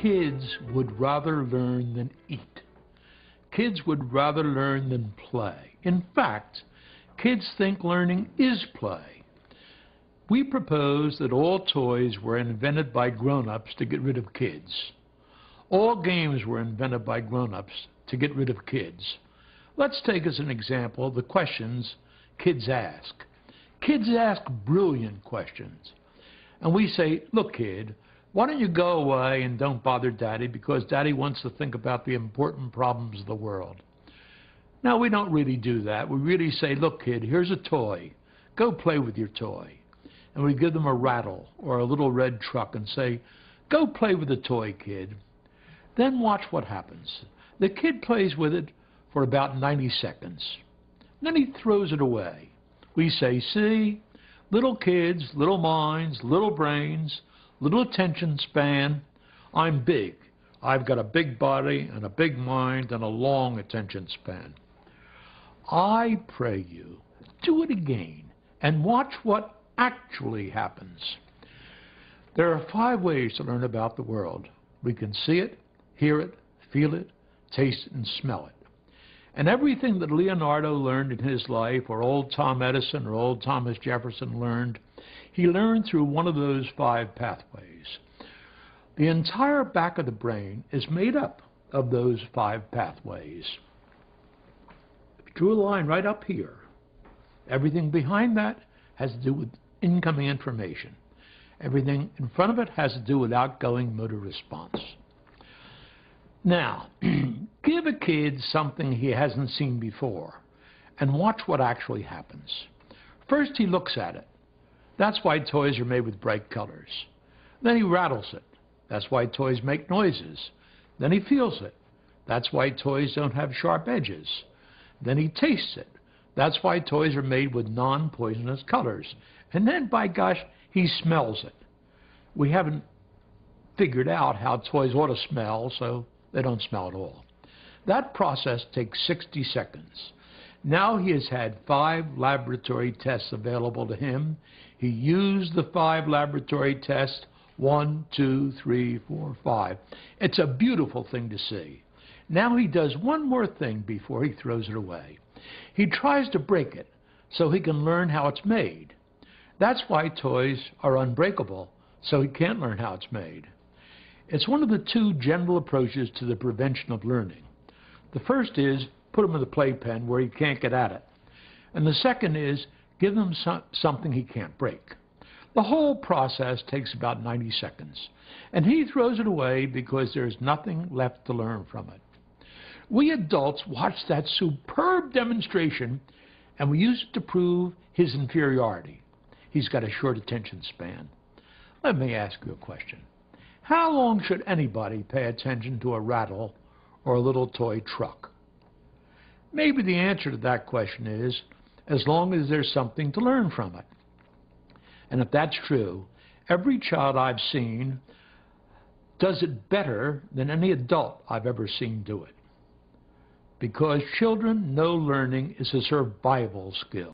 Kids would rather learn than eat. Kids would rather learn than play. In fact, kids think learning is play. We propose that all toys were invented by grown-ups to get rid of kids. All games were invented by grown-ups to get rid of kids. Let's take as an example the questions kids ask. Kids ask brilliant questions. And we say, look, kid, why don't you go away and don't bother Daddy because Daddy wants to think about the important problems of the world. Now, we don't really do that. We really say, look, kid, here's a toy. Go play with your toy. And we give them a rattle or a little red truck and say, go play with the toy, kid. Then watch what happens. The kid plays with it for about 90 seconds. Then he throws it away. We say, see, little kids, little minds, little brains, little attention span. I'm big. I've got a big body and a big mind and a long attention span. I pray you, do it again and watch what actually happens. There are 5 ways to learn about the world. We can see it, hear it, feel it, taste it, and smell it. And everything that Leonardo learned in his life, or old Tom Edison or old Thomas Jefferson learned, he learned through one of those 5 pathways. The entire back of the brain is made up of those 5 pathways. If you drew a line right up here, everything behind that has to do with incoming information. Everything in front of it has to do with outgoing motor response. Now, give a kid something he hasn't seen before and watch what actually happens. First, he looks at it. That's why toys are made with bright colors. Then he rattles it. That's why toys make noises. Then he feels it. That's why toys don't have sharp edges. Then he tastes it. That's why toys are made with non-poisonous colors. And then, by gosh, he smells it. We haven't figured out how toys ought to smell, so they don't smell at all. That process takes 60 seconds. Now he has had 5 laboratory tests available to him. He used the 5 laboratory tests, 1, 2, 3, 4, 5. It's a beautiful thing to see. Now he does one more thing before he throws it away. He tries to break it so he can learn how it's made. That's why toys are unbreakable, so he can't learn how it's made. It's one of the 2 general approaches to the prevention of learning. The first is put him in the playpen where he can't get at it. And the second is give him something he can't break. The whole process takes about 90 seconds. And he throws it away because there's nothing left to learn from it. We adults watch that superb demonstration and we use it to prove his inferiority. He's got a short attention span. Let me ask you a question. How long should anybody pay attention to a rattle or a little toy truck? Maybe the answer to that question is as long as there's something to learn from it. And if that's true, every child I've seen does it better than any adult I've ever seen do it. Because children know learning is a survival skill.